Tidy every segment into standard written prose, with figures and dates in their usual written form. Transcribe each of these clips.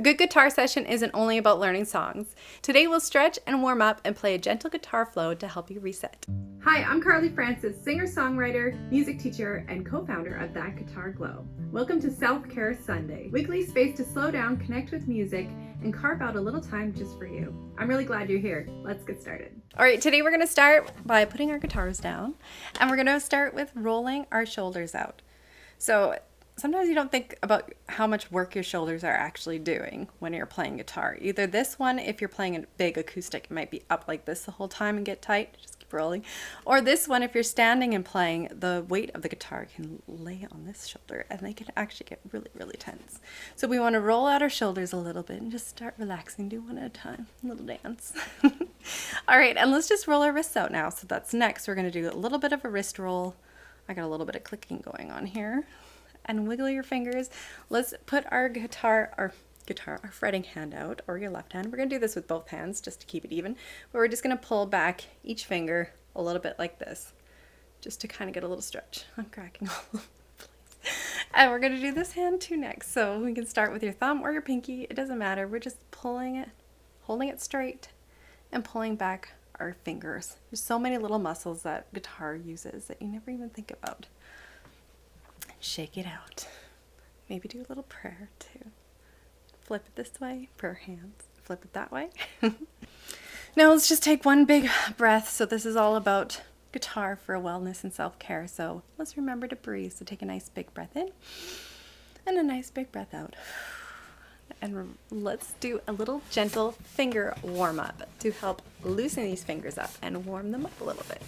good guitar session isn't only about learning songs. Today we'll stretch and warm up and play a gentle guitar flow to help you reset. Hi, I'm Karli Francis, singer-songwriter, music teacher, and co-founder of That Guitar Glow. Welcome to Self-Care Sunday, weekly space to slow down, connect with music, and carve out a little time just for you. I'm really glad you're here. Let's get started. All right, today we're going to start by putting our guitars down, and we're going to start with rolling our shoulders out. So sometimes you don't think about how much work your shoulders are actually doing when you're playing guitar. Either this one, if you're playing a big acoustic, it might be up like this the whole time and get tight, just keep rolling. Or this one, if you're standing and playing, the weight of the guitar can lay on this shoulder and they can actually get really, really tense. So we want to roll out our shoulders a little bit and just start relaxing, do one at a time, a little dance. All right, and let's just roll our wrists out now. So that's next. We're going to do a little bit of a wrist roll. I got a little bit of clicking going on here. And wiggle your fingers. Let's put our fretting hand out, or your left hand. We're going to do this with both hands just to keep it even. But we're just going to pull back each finger a little bit like this, just to kind of get a little stretch. I'm cracking all over the place. And we're going to do this hand too next. So we can start with your thumb or your pinky. It doesn't matter. We're just pulling it, holding it straight, and pulling back our fingers. There's so many little muscles that guitar uses that you never even think about. Shake it out. Maybe do a little prayer too. Flip it this way, prayer hands. Flip it that way. Now let's just take one big breath. So this is all about guitar for wellness and self-care. So let's remember to breathe. So take a nice big breath in and a nice big breath out. And let's do a little gentle finger warm up to help loosen these fingers up and warm them up a little bit.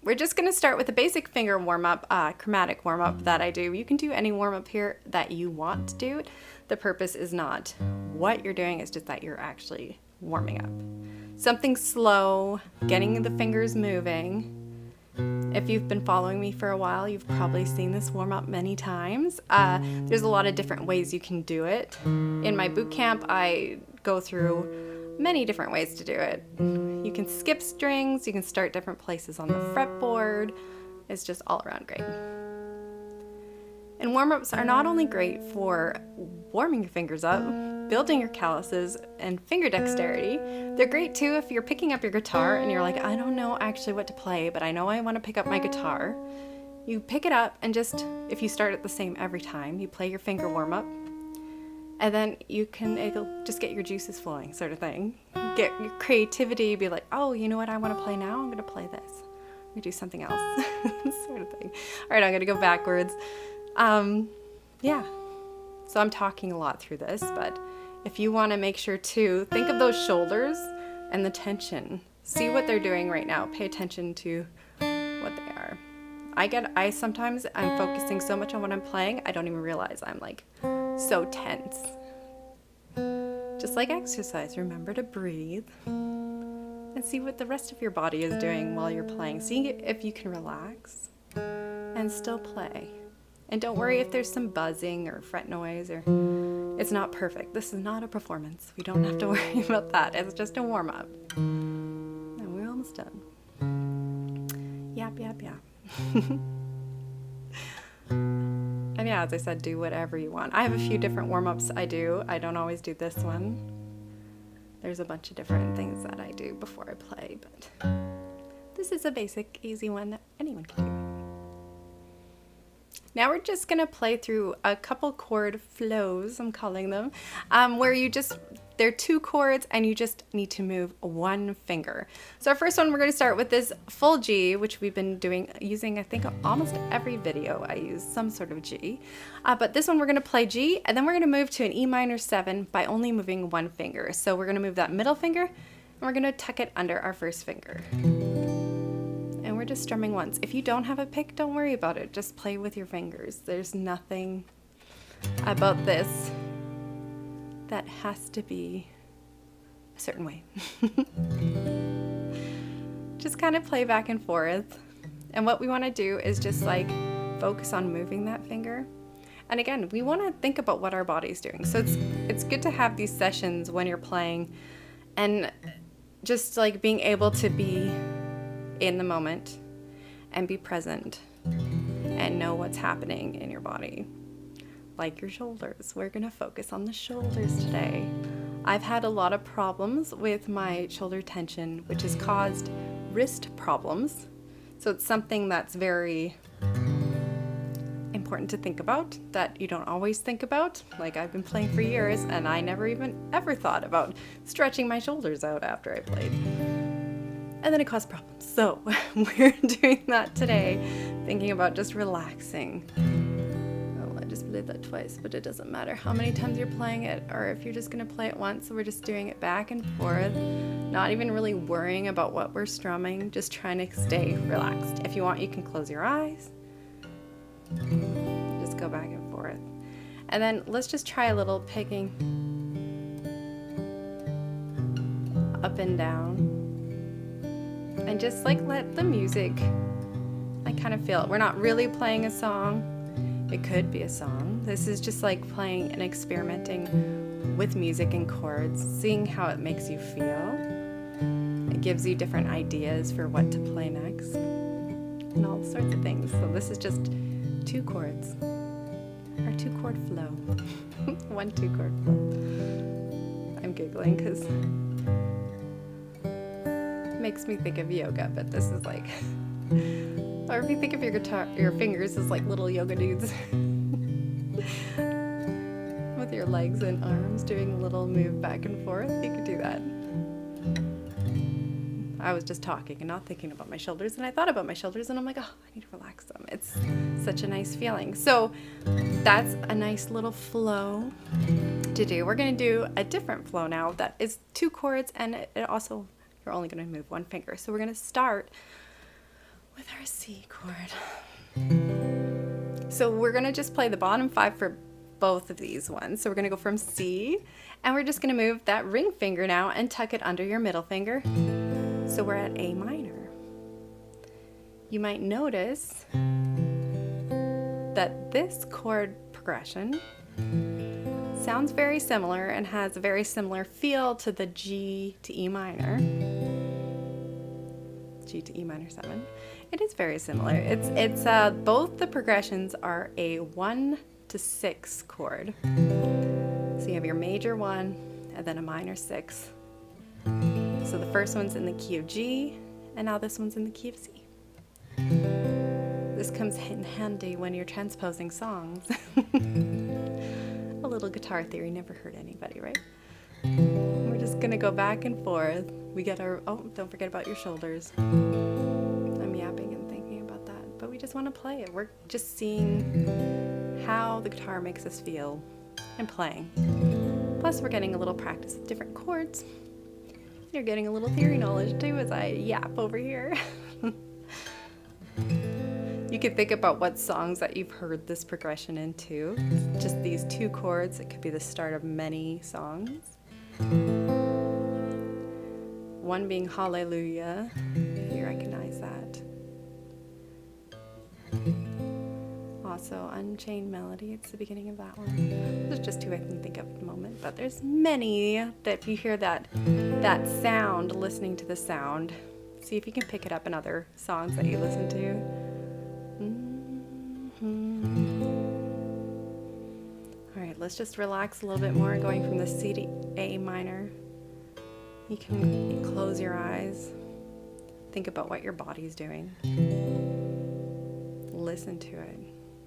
We're just going to start with a basic finger warm-up, chromatic warm-up that I do. You can do any warm-up here that you want to do. The purpose is not what you're doing, it's just that you're actually warming up. Something slow, getting the fingers moving. If you've been following me for a while, you've probably seen this warm-up many times. There's a lot of different ways you can do it. In my boot camp, I go through many different ways to do it. You can skip strings, you can start different places on the fretboard. It's just all around great. And warm-ups are not only great for warming your fingers up, building your calluses, and finger dexterity, they're great too if you're picking up your guitar and you're like, I don't know actually what to play, but I know I want to pick up my guitar. You pick it up and just, if you start it the same every time, you play your finger warm-up, and then it'll just get your juices flowing, sort of thing. Get your creativity, be like, oh, you know what I want to play now? I'm going to play this. I'm going to do something else, sort of thing. All right, I'm going to go backwards. Yeah. So I'm talking a lot through this, but if you want to make sure to think of those shoulders and the tension. See what they're doing right now. Pay attention to what they are. Sometimes I'm focusing so much on what I'm playing, I don't even realize I'm like so tense. Just like exercise, remember to breathe and see what the rest of your body is doing while you're playing. See if you can relax and still play. And don't worry if there's some buzzing or fret noise or it's not perfect. This is not a performance. We don't have to worry about that. It's just a warm-up. And we're almost done. Yap, yap, yap. And yeah, as I said, do whatever you want. I have a few different warm-ups I do. I don't always do this one. There's a bunch of different things that I do before I play, but this is a basic, easy one that anyone can do. Now we're just going to play through a couple chord flows, I'm calling them, where they're two chords and you just need to move one finger. So our first one, we're going to start with this full G, which we've been using, I think, almost every video I use some sort of G. But this one we're going to play G, and then we're going to move to an E minor 7 by only moving one finger. So we're going to move that middle finger, and we're going to tuck it under our first finger. And we're just strumming once. If you don't have a pick, don't worry about it. Just play with your fingers. There's nothing about this that has to be a certain way. Just kind of play back and forth. And what we want to do is just like focus on moving that finger. And again, we want to think about what our body's doing. So it's good to have these sessions when you're playing and just like being able to be in the moment and be present and know what's happening in your body. like your shoulders. We're gonna focus on the shoulders today. I've had a lot of problems with my shoulder tension, which has caused wrist problems. So it's something that's very important to think about that you don't always think about. Like, I've been playing for years and I never even ever thought about stretching my shoulders out after I played. And then it caused problems. So we're doing that today, thinking about just relaxing. I just played that twice, but it doesn't matter how many times you're playing it or if you're just going to play it once. So we're just doing it back and forth, not even really worrying about what we're strumming, just trying to stay relaxed. If you want, you can close your eyes. Just go back and forth. And then let's just try a little picking up and down. And just like let the music, I kind of feel it. We're not really playing a song. It could be a song. This is just like playing and experimenting with music and chords, seeing how it makes you feel. It gives you different ideas for what to play next and all sorts of things. So this is just 2 chords, or 2-chord flow. 1 2-chord flow. I'm giggling because it makes me think of yoga, but this is like, or if you think of your guitar, your fingers as like little yoga dudes with your legs and arms doing a little move back and forth, you could do that. I was just talking and not thinking about my shoulders, and I thought about my shoulders and I'm like, oh, I need to relax them. It's such a nice feeling. So that's a nice little flow to do. We're going to do a different flow now that is 2 chords, and it also, you're only going to move 1 finger. So we're going to start with our C chord. So we're going to just play the bottom 5 for both of these ones. So we're going to go from C, and we're just going to move that ring finger now and tuck it under your middle finger. So we're at A minor. You might notice that this chord progression sounds very similar and has a very similar feel to the G to E minor. G to E minor 7. It is very similar. It's both the progressions are a 1 to 6 chord. So you have your major 1 and then a minor 6. So the first one's in the key of G, and now this one's in the key of C. This comes in handy when you're transposing songs. A little guitar theory never hurt anybody, right? We're just gonna go back and forth. We get our, oh, don't forget about your shoulders. I'm yapping and thinking about that, but we just want to play it. We're just seeing how the guitar makes us feel and playing. Plus we're getting a little practice with different chords. You're getting a little theory knowledge too as I yap over here. You could think about what songs that you've heard this progression into. Just these 2 chords. It could be the start of many songs. One being Hallelujah, if you recognize that. Also Unchained Melody, it's the beginning of that one. There's just 2 I can think of at the moment, but there's many that if you hear that sound, listening to the sound, see if you can pick it up in other songs that you listen to. All right, let's just relax a little bit more, going from the C to A minor. You can close your eyes, think about what your body's doing, listen to it.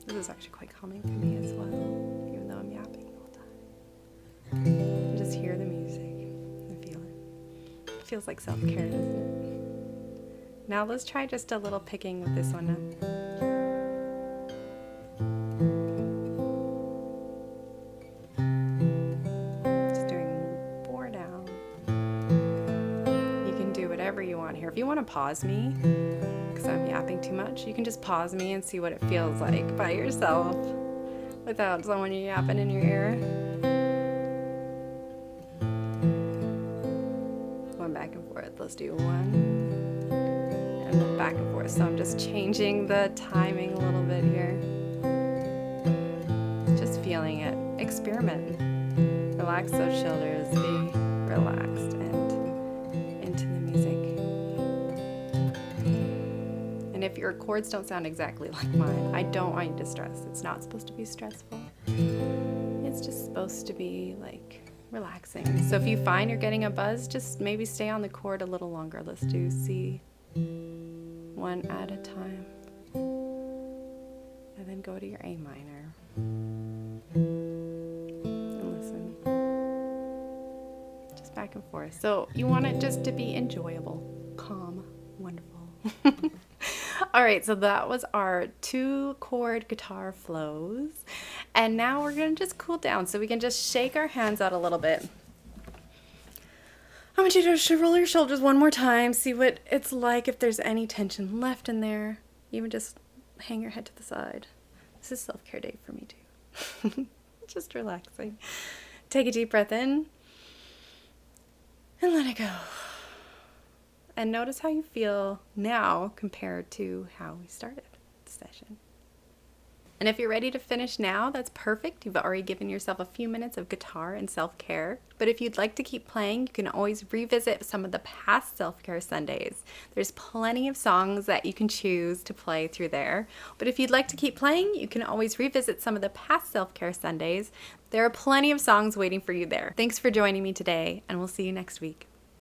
This is actually quite calming for me as well, even though I'm yapping the whole time. Just hear the music and feel it. It feels like self-care, doesn't it? Now let's try just a little picking with this one now. Just doing 4 down. You can do whatever you want here. If you want to pause me, because I'm yapping too much, you can just pause me and see what it feels like by yourself without someone yapping in your ear. Going back and forth. Let's do 1 and then back and forth. So I'm just changing the timing a little bit here. Just feeling it. Experiment. Relax those shoulders. Be relaxed and into the music. And if your chords don't sound exactly like mine, I don't want you to stress. It's not supposed to be stressful. It's just supposed to be like relaxing. So if you find you're getting a buzz, just maybe stay on the chord a little longer. Let's do C one at a time. And then go to your A minor. And listen. Just back and forth. So you want it just to be enjoyable, calm, wonderful. All right, so that was our 2-chord guitar flows. And now we're going to just cool down so we can just shake our hands out a little bit. I want you to roll your shoulders one more time, see what it's like if there's any tension left in there. Even just hang your head to the side. This is self-care day for me too. Just relaxing. Take a deep breath in and let it go. And notice how you feel now compared to how we started the session. And if you're ready to finish now, that's perfect. You've already given yourself a few minutes of guitar and self-care. But if you'd like to keep playing, you can always revisit some of the past self-care Sundays. There's plenty of songs that you can choose to play through there. But if you'd like to keep playing, you can always revisit some of the past self-care Sundays. There are plenty of songs waiting for you there. Thanks for joining me today, and we'll see you next week.